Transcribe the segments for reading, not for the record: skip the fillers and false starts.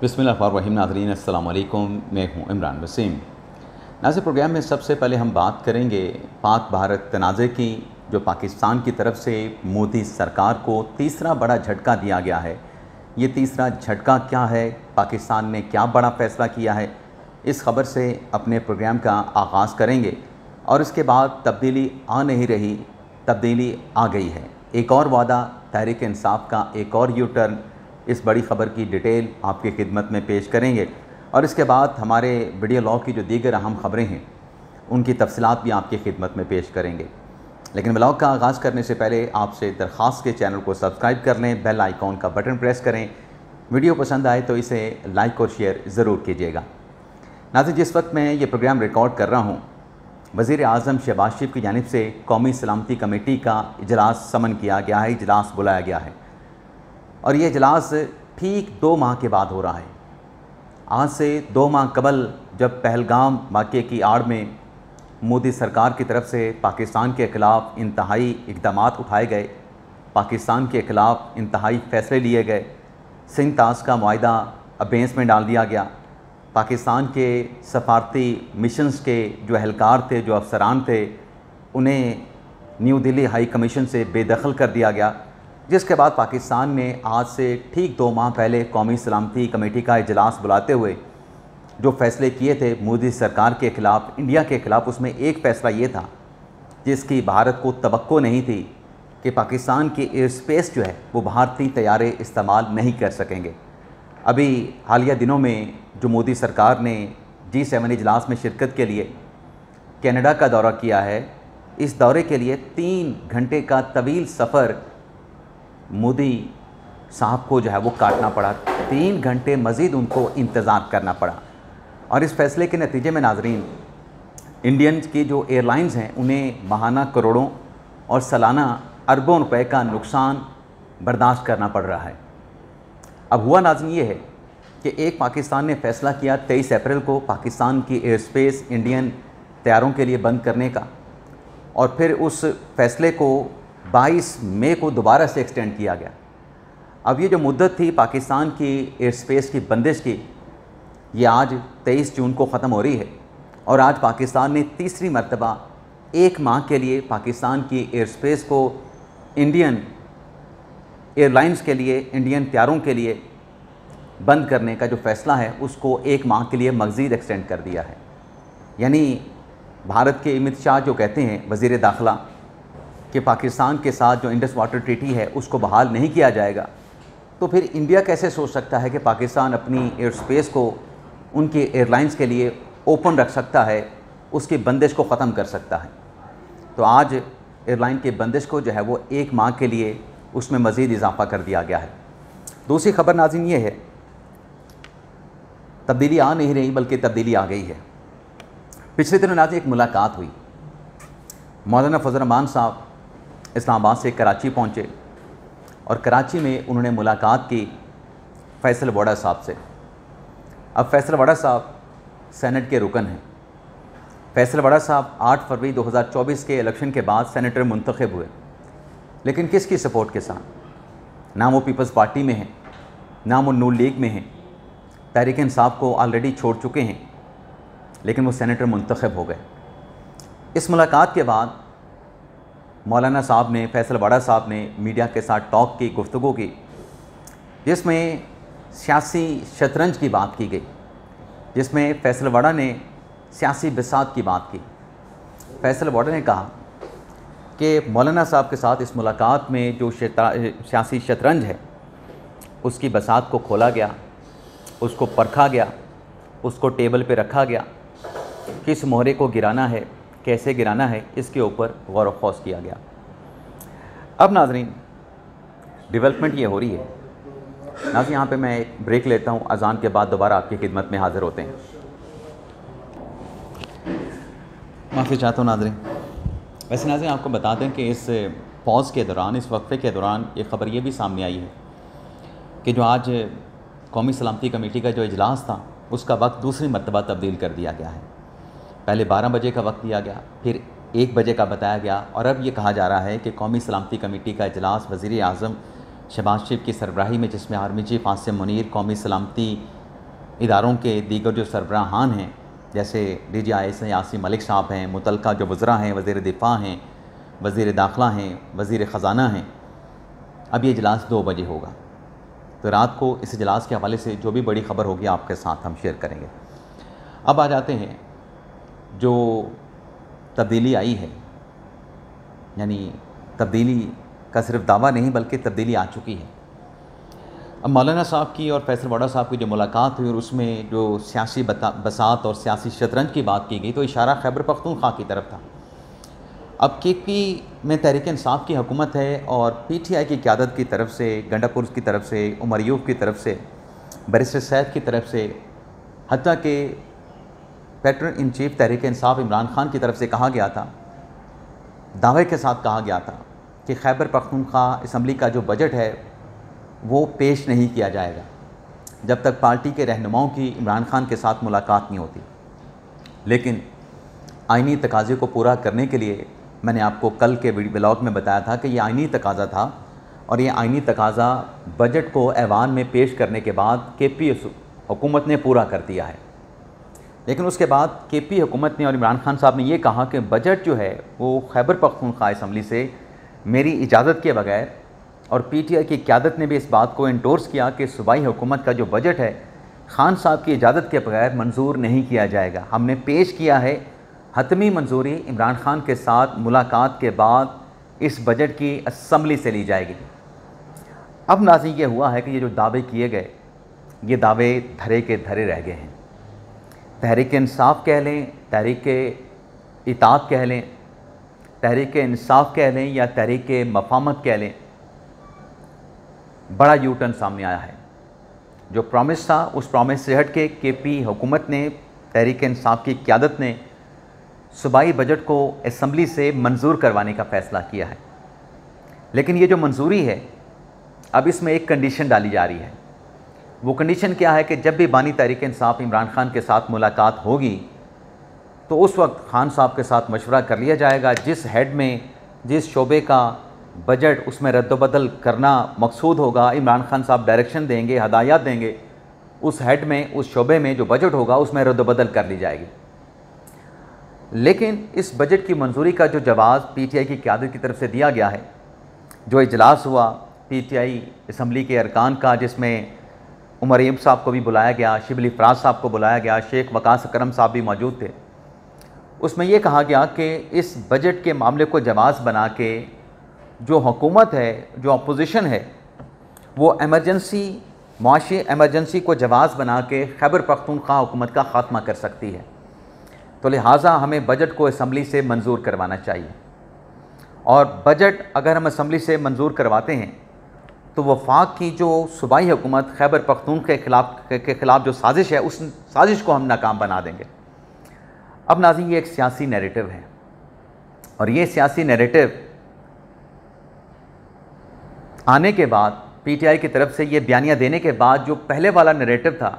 बिस्मिल्लाहिर्रहमानिर्रहीम। नाज़रीन अस्सलाम वालेकुम, मैं हूँ इमरान वसीम। नाज़रीन, प्रोग्राम में सबसे पहले हम बात करेंगे पाक भारत तनाज़े की, जो पाकिस्तान की तरफ से मोदी सरकार को तीसरा बड़ा झटका दिया गया है। ये तीसरा झटका क्या है, पाकिस्तान ने क्या बड़ा फ़ैसला किया है, इस ख़बर से अपने प्रोग्राम का आगाज़ करेंगे। और इसके बाद तब्दीली आ नहीं रही, तब्दीली आ गई है। एक और वादा, तहरीक इंसाफ का एक और यू टर्न, इस बड़ी ख़बर की डिटेल आपकी खिदमत में पेश करेंगे। और इसके बाद हमारे वीडियो लॉ की जो दीगर अहम ख़बरें हैं उनकी तफसीलात भी आपकी खिदमत में पेश करेंगे। लेकिन व्लॉग का आगाज़ करने से पहले आपसे दरख्वास्त के चैनल को सब्सक्राइब कर लें, बेल आइकॉन का बटन प्रेस करें। वीडियो पसंद आए तो इसे लाइक और शेयर ज़रूर कीजिएगा। नाज़रीन, जिस वक्त मैं ये प्रोग्राम रिकॉर्ड कर रहा हूँ, वज़ीर आज़म शहबाज शरीफ की जानिब से कौमी सलामती कमेटी का इजलास समन किया गया है, इजलास बुलाया गया है। और ये इजलास ठीक 2 माह के बाद हो रहा है। आज से 2 माह कबल जब पहलगाम वाक़े की आड़ में मोदी सरकार की तरफ से पाकिस्तान के ख़िलाफ़ इंतहाई इक़दाम उठाए गए, पाकिस्तान के ख़िलाफ़ इंतहाई फ़ैसले लिए गए, सिंध ताश का मुआहदा अबेंस में डाल दिया गया, पाकिस्तान के सफारती मिशंस के जो एहलकार थे, जो अफसरान थे, उन्हें न्यू दिल्ली हाई कमीशन से बेदखल कर दिया गया। जिसके बाद पाकिस्तान ने आज से ठीक 2 माह पहले कौमी सलामती कमेटी का इजलास बुलाते हुए जो फ़ैसले किए थे मोदी सरकार के ख़िलाफ़, इंडिया के ख़िलाफ़, उसमें एक फ़ैसला ये था जिसकी भारत को तवक्को नहीं थी कि पाकिस्तान की एयर स्पेस जो है वो भारतीय तैयारे इस्तेमाल नहीं कर सकेंगे। अभी हालिया दिनों में जो मोदी सरकार ने G7 इजलास में शिरकत के लिए कनाडा का दौरा किया है, इस दौरे के लिए 3 घंटे का तवील सफ़र मोदी साहब को जो है वो काटना पड़ा। 3 घंटे मज़ीद उनको इंतज़ार करना पड़ा। और इस फ़ैसले के नतीजे में नाज़रीन, इंडियन की जो एयरलाइंस हैं उन्हें माहाना करोड़ों और सालाना अरबों रुपए का नुकसान बर्दाश्त करना पड़ रहा है। अब हुआ नाज़रीन ये है कि एक पाकिस्तान ने फ़ैसला किया 23 अप्रैल को पाकिस्तान की एयर स्पेस इंडियन तैयारों के लिए बंद करने का, और फिर उस फ़ैसले को 22 मई को दोबारा से एक्सटेंड किया गया। अब ये जो मुद्दत थी पाकिस्तान की एयर स्पेस की बंदिश की, ये आज 23 जून को ख़त्म हो रही है। और आज पाकिस्तान ने तीसरी मरतबा 1 माह के लिए पाकिस्तान की एयर स्पेस को इंडियन एयरलाइंस के लिए, इंडियन तैयारों के लिए बंद करने का जो फ़ैसला है उसको 1 माह के लिए मज़ीद एक्सटेंड कर दिया है। यानी भारत के अमित शाह जो कहते हैं, वज़ीर दाखिला, कि पाकिस्तान के साथ जो इंडस वाटर ट्रीटी है उसको बहाल नहीं किया जाएगा, तो फिर इंडिया कैसे सोच सकता है कि पाकिस्तान अपनी एयर स्पेस को उनकी एयरलाइंस के लिए ओपन रख सकता है, उसकी बंदिश को ख़त्म कर सकता है। तो आज एयरलाइन की बंदिश को जो है वो 1 माह के लिए उसमें मज़ीद इजाफ़ा कर दिया गया है। दूसरी ख़बर नाज़रीन ये है, तब्दीली आ नहीं रही बल्कि तब्दीली आ गई है। पिछले दिनों नाज़रीन एक मुलाकात हुई। मौलाना फजल रहमान साहब इस्लामाबाद से कराची पहुँचे और कराची में उन्होंने मुलाकात की फैसल वाडा साहब से। अब फैसल वाडा साहब सेनेट के रुकन हैं। फैसल वाडा साहब 8 फरवरी 2024 के इलेक्शन के बाद सेनेटर मुंतखब हुए, लेकिन किसकी सपोर्ट के साथ? ना वो पीपल्स पार्टी में हैं, ना वो नून लीग में हैं, तहरीक इंसाफ को ऑलरेडी छोड़ चुके हैं, लेकिन वो सेनेटर मुंतखब हो गए। इस मुलाकात के बाद मौलाना साहब ने, फैसल वाडा साहब ने मीडिया के साथ टॉक की, गुफ्तगू की, जिसमें सियासी शतरंज की बात की गई, जिसमें फैसल वाडा ने सियासी बिसात की बात की। फैसल वाडा ने कहा कि मौलाना साहब के साथ इस मुलाकात में जो सियासी शतरंज है उसकी बसात को खोला गया, उसको परखा गया, उसको टेबल पे रखा गया, किस मोहरे को गिराना है, कैसे गिराना है, इसके ऊपर गौर व खौस किया गया। अब नाज़रीन डेवलपमेंट ये हो रही है। नाज़रीन यहाँ पे मैं एक ब्रेक लेता हूँ, अज़ान के बाद दोबारा आपकी खिदमत में हाज़िर होते हैं। माफ़ी चाहता हूँ नाज़रीन। वैसे नाज़रीन आपको बता दें कि इस पॉज़ के दौरान, इस वक्फे के दौरान एक ख़बर ये भी सामने आई है कि जो आज कौमी सलामती कमेटी का जो इजलास था उसका वक्त दूसरी मरतबा तब्दील कर दिया गया है। पहले 12 बजे का वक्त दिया गया, फिर 1 बजे का बताया गया, और अब ये कहा जा रहा है कि कौमी सलामती कमेटी का इजलास वज़ीर आज़म शहबाज शरीफ की सरबराही में, जिसमें आर्मी चीफ आसिम मुनीर, कौमी सलामती इदारों के दीगर जो सरबराहान हैं, जैसे DGI यासीन मलिक साहब हैं, मुतलका जो वज़रा हैं, वज़ीर दिफ़ा हैं, वज़ीर दाखिला हैं, वज़ीर ख़ज़ाना हैं, अब ये इजलास 2 बजे होगा। तो रात को इस इजलास के हवाले से जो भी बड़ी ख़बर होगी आपके साथ हम शेयर करेंगे। अब आ जाते हैं जो तब्दीली आई है, यानी तब्दीली का सिर्फ दावा नहीं बल्कि तब्दीली आ चुकी है। अब मौलाना साहब की और फैसल वाडा साहब की जो मुलाकात हुई और उसमें जो सियासी बसात और सियासी शतरंज की बात की गई, तो इशारा खैबर पख्तूनख्वा की तरफ था। अब KP में तहरीक इंसाफ की हुकूमत है और PTI की क़यादत की तरफ से, गंडापुर की तरफ से, उमर अयूब की तरफ से, बैरिस्टर सैद की तरफ से, हत्ता के pattern in chief Tehreek Insaf Imran Khan की तरफ से कहा गया था, दावे के साथ कहा गया था कि खैबर पख्तूनख्वा असम्बली का जो बजट है वो पेश नहीं किया जाएगा जब तक पार्टी के रहनुमाओं की इमरान खान के साथ मुलाकात नहीं होती। लेकिन आइनी तकाज़े को पूरा करने के लिए मैंने आपको कल के ब्लॉग में बताया था कि ये आइनी तकाज़ा था और ये आइनी तकाज़ा बजट को ऐवान में पेश करने के बाद KP हुकूमत ने पूरा कर दिया है। लेकिन उसके बाद KP हुकूमत ने और इमरान खान साहब ने ये कहा कि बजट जो है वो खैबर पख्तूनख्वा असम्बली से मेरी इजाज़त के बगैर, और PTI की क़यादत ने भी इस बात को एंडोर्स किया कि सूबाई हुकूमत का जो बजट है खान साहब की इजाज़त के बगैर मंजूर नहीं किया जाएगा। हमने पेश किया है, हतमी मंजूरी इमरान खान के साथ मुलाकात के बाद इस बजट की असम्बली से ली जाएगी। अब नाज़रीन ये हुआ है कि ये जो दावे किए गए, ये दावे धरे के धरे रह गए हैं। तहरीक इंसाफ कह लें, तहरीक इताअत कह लें, तहरीक इंसाफ कह लें या तहरीक मफामत कह लें, बड़ा यू टर्न सामने आया है। जो प्रॉमिस था उस प्रॉमिस से हट के KP हुकूमत ने, तहरीक इंसाफ की क़यादत ने सूबाई बजट को असम्बली से मंजूर करवाने का फ़ैसला किया है। लेकिन ये जो मंजूरी है, अब इसमें एक कंडीशन डाली जा रही है। वो कंडीशन क्या है कि जब भी बानी तहरीक इंसाफ इमरान खान के साथ मुलाकात होगी तो उस वक्त खान साहब के साथ मशवरा कर लिया जाएगा, जिस हेड में, जिस शोबे का बजट उसमें रद्दबदल करना मकसूद होगा, इमरान खान साहब डायरेक्शन देंगे, हदायत देंगे, उस हेड में, उस शोबे में जो बजट होगा उसमें रद्दबदल कर ली जाएगी। लेकिन इस बजट की मंजूरी का जो जवाब PTI की क़यादत की तरफ से दिया गया है, जो इजलास हुआ PTI असम्बली के अरकान का, जिसमें उमर अयूब साहब को भी बुलाया गया, शिबली फराज साहब को बुलाया गया, शेख वकास अकरम साहब भी मौजूद थे, उसमें यह कहा गया कि इस बजट के मामले को जवाज़ बना के जो हुकूमत है, जो अपोजिशन है, वो एमरजेंसी, मुआशी एमरजेंसी को जवाज़ बना के खैबर पख्तूनख्वा हुकूमत का ख़ात्मा कर सकती है। तो लिहाजा हमें बजट को असम्बली से मंजूर करवाना चाहिए। और बजट अगर हम असम्बली से मंजूर करवाते हैं तो वफाक की जो सूबाई हुकूमत खैबर पख्तूनख्वा के ख़िलाफ़ जो साजिश है, उस साजिश को हम नाकाम बना देंगे। अब नाज़रीन, ये एक सियासी नैरेटिव है और ये सियासी नैरेटिव आने के बाद, PTI की तरफ से ये बयानिया देने के बाद, जो पहले वाला नैरेटिव था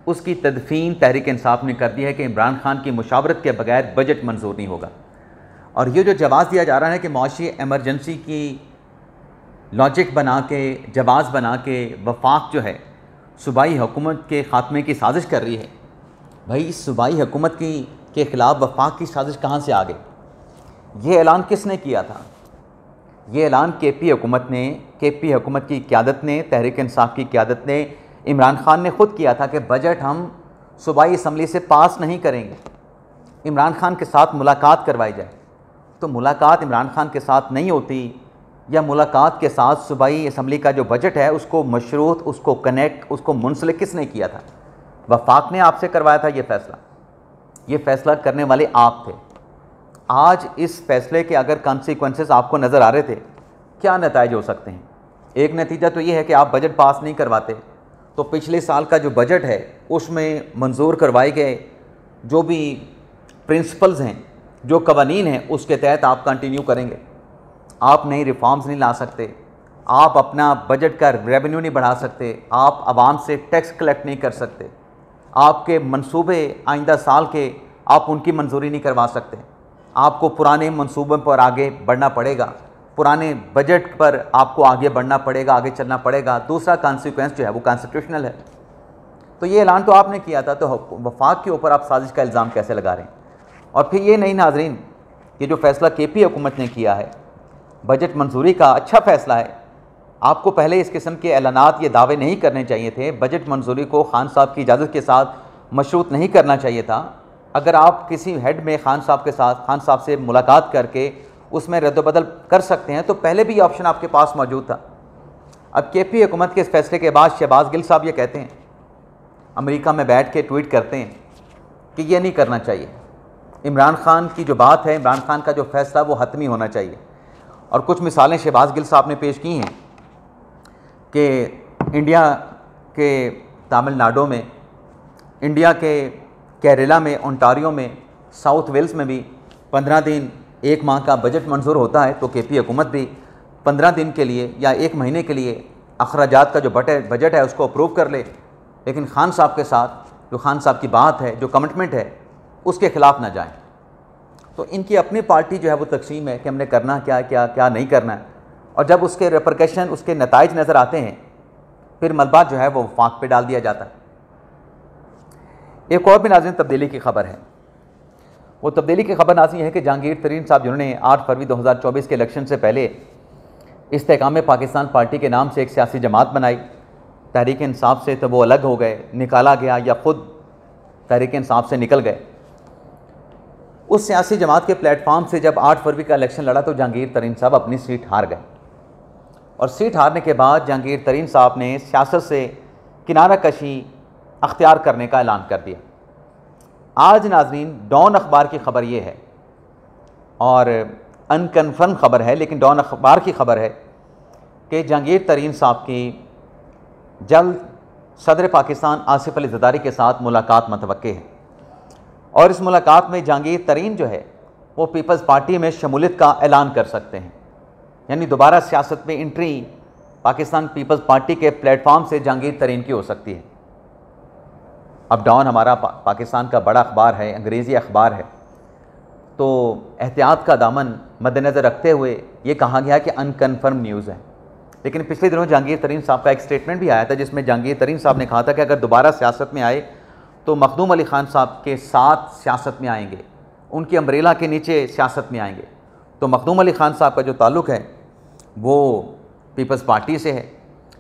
उसकी तदफीन तहरीक इंसाफ ने कर दी है कि इमरान खान की मुशावरत के बगैर बजट मंजूर नहीं होगा। और ये जो जवाज़ दिया जा रहा है कि मुआशी एमरजेंसी की लॉजिक बना के, जवाज़ बना के वफाक जो है सूबाई हुकूमत के ख़ात्मे की साजिश कर रही है, भाई इस सूबाई हुकूमत के ख़िलाफ़ वफाक की साजिश कहाँ से आ गई? ये ऐलान किसने किया था? ये ऐलान KP हुकूमत ने, KP हुकूमत की क़यादत ने, तहरीक इंसाफ की क़यादत ने, इमरान खान ने ख़ुद किया था कि बजट हम सूबाई असम्बली से पास नहीं करेंगे, इमरान खान के साथ मुलाकात करवाई जाए। तो मुलाकात इमरान खान के साथ नहीं होती, या मुलाकात के साथ सूबाई असम्बली का जो बजट है उसको मशरूत, उसको कनेक्ट, उसको मुंसलिक किसने किया था? वफाक ने आपसे करवाया था ये फ़ैसला। ये फ़ैसला करने वाले आप थे। आज इस फ़ैसले के अगर कॉन्सिक्वेंसेस आपको नज़र आ रहे थे, क्या नतीजे हो सकते हैं? एक नतीजा तो ये है कि आप बजट पास नहीं करवाते, तो पिछले साल का जो बजट है उसमें मंजूर करवाए गए जो भी प्रिंसिपल्स हैं, जो कवानीन हैं, उसके तहत आप कंटिन्यू करेंगे। आप नई रिफॉर्म्स नहीं ला सकते, आप अपना बजट का रेवेन्यू नहीं बढ़ा सकते, आप आवाम से टैक्स कलेक्ट नहीं कर सकते, आपके मंसूबे आइंदा साल के आप उनकी मंजूरी नहीं करवा सकते। आपको पुराने मंसूबों पर आगे बढ़ना पड़ेगा, पुराने बजट पर आपको आगे बढ़ना पड़ेगा, आगे चलना पड़ेगा। दूसरा कॉन्सिक्वेंस जो है वो कॉन्स्टिट्यूशनल है। तो ये ऐलान तो आपने किया था, तो वफाक के ऊपर आप साजिश का इल्ज़ाम कैसे लगा रहे हैं? और फिर ये नहीं नाज़रीन, कि जो फ़ैसला KP हुकूमत ने किया है, बजट मंजूरी का अच्छा फ़ैसला है। आपको पहले इस किस्म के ऐलानात, ये दावे नहीं करने चाहिए थे। बजट मंजूरी को खान साहब की इजाज़त के साथ मशरूत नहीं करना चाहिए था। अगर आप किसी हेड में खान साहब से मुलाकात करके उसमें रद्द-बदल कर सकते हैं, तो पहले भी ऑप्शन आपके पास मौजूद था। अब KP हुकूमत के इस फैसले के बाद शहबाज गिल साहब ये कहते हैं, अमेरिका में बैठ के ट्वीट करते हैं कि ये नहीं करना चाहिए। इमरान खान की जो बात है, इमरान खान का जो फैसला, वो हतमी होना चाहिए। और कुछ मिसालें शहबाज गिल साहब ने पेश की हैं कि इंडिया के तमिलनाडु में, इंडिया के केरला में, ओंटारियो में, साउथ वेल्स में भी 15 दिन, 1 माह का बजट मंजूर होता है, तो KP हुकूमत भी 15 दिन के लिए या 1 महीने के लिए अखराजात का जो बजट है उसको अप्रूव कर ले, लेकिन खान साहब के साथ जो खान साहब की बात है, जो कमिटमेंट है, उसके ख़िलाफ़ ना जाएं। तो इनकी अपनी पार्टी जो है वो तकसीम है कि हमने करना क्या है, क्या नहीं करना है। और जब उसके रेपरकशन, उसके नताइज नज़र आते हैं, फिर मलबा जो है वो वफाक पे डाल दिया जाता है। एक और भी नाज़रीन तब्दीली की खबर है। वो तब्दीली की खबर नाज़रीन है कि जहांगीर तरीन साहब, जिन्होंने 8 फरवरी 2024 के इलेक्शन से पहले इस्तेहकाम पाकिस्तान पार्टी के नाम से एक सियासी जमात बनाई, तहरीक इंसाफ से, तो वो अलग हो गए, निकाला गया या ख़ुद तहरीक इंसाफ से निकल गए। उस सियासी जमात के प्लेटफॉर्म से जब 8 फरवरी का इलेक्शन लड़ा, तो जहांगीर तरीन साहब अपनी सीट हार गए। और सीट हारने के बाद जहांगीर तरीन साहब ने सियासत से किनारा कशी अख्तियार करने का ऐलान कर दिया। आज नाज़रीन डॉन अखबार की ख़बर ये है, और अनकन्फर्म ख़बर है, लेकिन डॉन अखबार की ख़बर है कि जहांगीर तरीन साहब की जल्द सदर पाकिस्तान आसिफ अली ज़रदारी के साथ मुलाकात मुतवक्के है। और इस मुलाकात में जहांगीर तरीन जो है वो पीपल्स पार्टी में शमूलियत का ऐलान कर सकते हैं, यानी दोबारा सियासत में एंट्री पाकिस्तान पीपल्स पार्टी के प्लेटफॉर्म से जहांगीर तरीन की हो सकती है। अब डॉन हमारा पाकिस्तान का बड़ा अखबार है, अंग्रेज़ी अखबार है, तो एहतियात का दामन मद्देनज़र रखते हुए ये कहा गया कि अनकन्फर्म न्यूज़ है। लेकिन पिछले दिनों जहांगीर तरीन साहब का एक स्टेटमेंट भी आया था, जिसमें जहांगीर तरीन साहब ने कहा था कि अगर दोबारा सियासत में आए तो मखदूम अली ख़ान साहब के साथ सियासत में आएंगे, उनकी अम्ब्रेला के नीचे सियासत में आएंगे। तो मखदूम अली ख़ान साहब का जो ताल्लुक़ है वो पीपल्स पार्टी से है,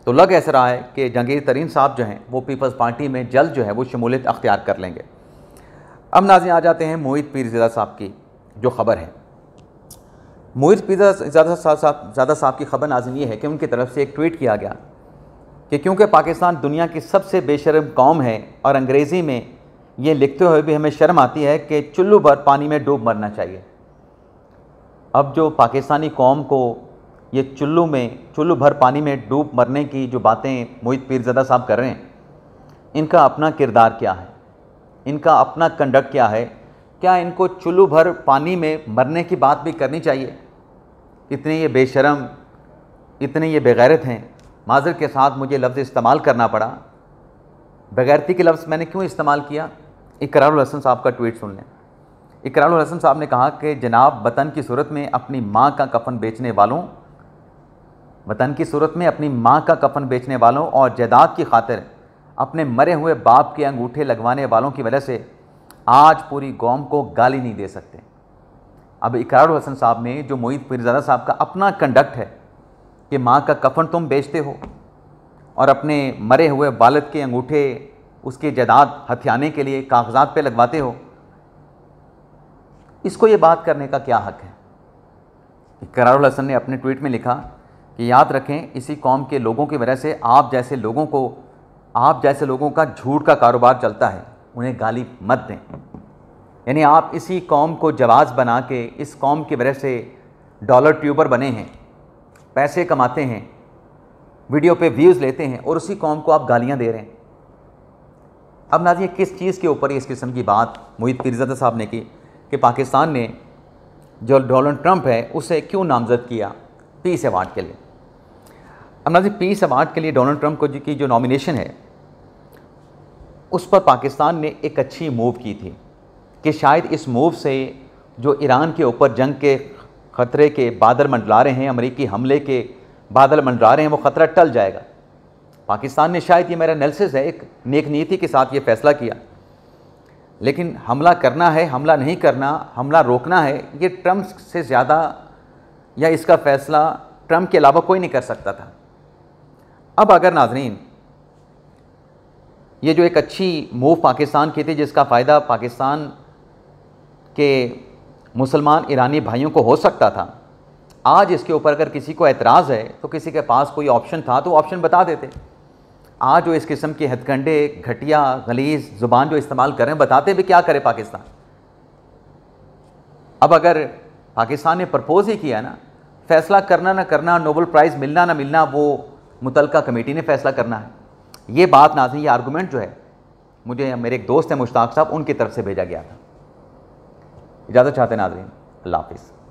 तो लग ऐसा रहा है कि जहांगीर तरीन साहब जो हैं वो पीपल्स पार्टी में जल्द जो है वो शमूलियत अख्तियार कर लेंगे। अब नाज़रीन आ जाते हैं मोहित पीरज़ादा साहब की जो ख़बर है। मोहित पीरज़ादा साहब की ख़बर नाज़रीन ये है कि उनकी तरफ से एक ट्वीट किया गया कि क्योंकि पाकिस्तान दुनिया की सबसे बेशर्म कौम है, और अंग्रेज़ी में ये लिखते हुए भी हमें शर्म आती है कि चुल्लू भर पानी में डूब मरना चाहिए। अब जो पाकिस्तानी कौम को ये चुल्लू भर पानी में डूब मरने की जो बातें मोहित पीरज़ादा साहब कर रहे हैं, इनका अपना किरदार क्या है, इनका अपना कंडक्ट क्या है? क्या इनको चुल्लू भर पानी में मरने की बात भी करनी चाहिए? इतने ये बेशर्म, इतने ये बेगैरत हैं। माज़रत के साथ मुझे लफ्ज़ इस्तेमाल करना पड़ा। बेगैरती के लफ्ज़ मैंने क्यों इस्तेमाल किया? इकरारुल हसन साहब का ट्वीट सुन लें। इकरारुल हसन साहब ने कहा कि जनाब, वतन की सूरत में अपनी माँ का कफन बेचने वालों, वतन की सूरत में अपनी माँ का कफन बेचने वालों और जायदाद की खातिर अपने मरे हुए बाप के अंगूठे लगवाने वालों की वजह से आज पूरी कौम को गाली नहीं दे सकते। अब इकरारुल हसन साहब ने, जो मोहित पीरज़ादा साहब का अपना कंडक्ट है कि माँ का कफन तुम बेचते हो और अपने मरे हुए वालिद के अंगूठे उसके जायदाद हथियाने के लिए कागजात पे लगवाते हो, इसको ये बात करने का क्या हक है? इकरारुल हसन ने अपने ट्वीट में लिखा कि याद रखें, इसी कौम के लोगों की वजह से आप जैसे लोगों का झूठ का कारोबार चलता है, उन्हें गाली मत दें। यानी आप इसी कौम को जवाज़ बना के इस कौम की वजह से डॉलर ट्यूबर बने हैं, पैसे कमाते हैं, वीडियो पे व्यूज़ लेते हैं, और उसी कौम को आप गालियां दे रहे हैं। अब नाज़रीन, किस चीज़ के ऊपर इस किस्म की बात मोहित पीरज़ादा साहब ने की कि पाकिस्तान ने जो डोनाल्ड ट्रंप है उसे क्यों नामज़द किया पीस अवार्ड के लिए? अब नाज़रीन, पीस अवार्ड के लिए डोनाल्ड ट्रंप को की जो नॉमिनेशन है, उस पर पाकिस्तान ने एक अच्छी मूव की थी कि शायद इस मूव से जो ईरान के ऊपर जंग के ख़तरे के बादल मंडरा रहे हैं, अमेरिकी हमले के बादल मंडरा रहे हैं, वो ख़तरा टल जाएगा। पाकिस्तान ने, शायद ये मेरा एनालिसिस है, एक नेक नीति के साथ ये फैसला किया, लेकिन हमला करना है, हमला नहीं करना, हमला रोकना है, ये ट्रंप से ज़्यादा या इसका फ़ैसला ट्रंप के अलावा कोई नहीं कर सकता था। अब अगर नाज़रीन ये जो एक अच्छी मूव पाकिस्तान की थी, जिसका फ़ायदा पाकिस्तान के मुसलमान ईरानी भाइयों को हो सकता था, आज इसके ऊपर अगर किसी को एतराज़ है तो किसी के पास कोई ऑप्शन था तो ऑप्शन बता देते। आज जो इस किस्म के हथकंडे, घटिया, गलीज़ ज़ुबान जो इस्तेमाल कर रहे हैं, बताते भी क्या करे पाकिस्तान। अब अगर पाकिस्तान ने प्रपोज ही किया ना, फ़ैसला करना ना करना, नोबेल प्राइज़ मिलना ना मिलना, वो मुतलका कमेटी ने फ़ैसला करना है। ये बात नाज़रीन, ये आर्गूमेंट जो है, मुझे मेरे एक दोस्त हैं मुश्ताक साहब, उनकी तरफ से भेजा गया था। इजाज़त चाहते नाज़रीन, अल्लाह हाफ़िज़।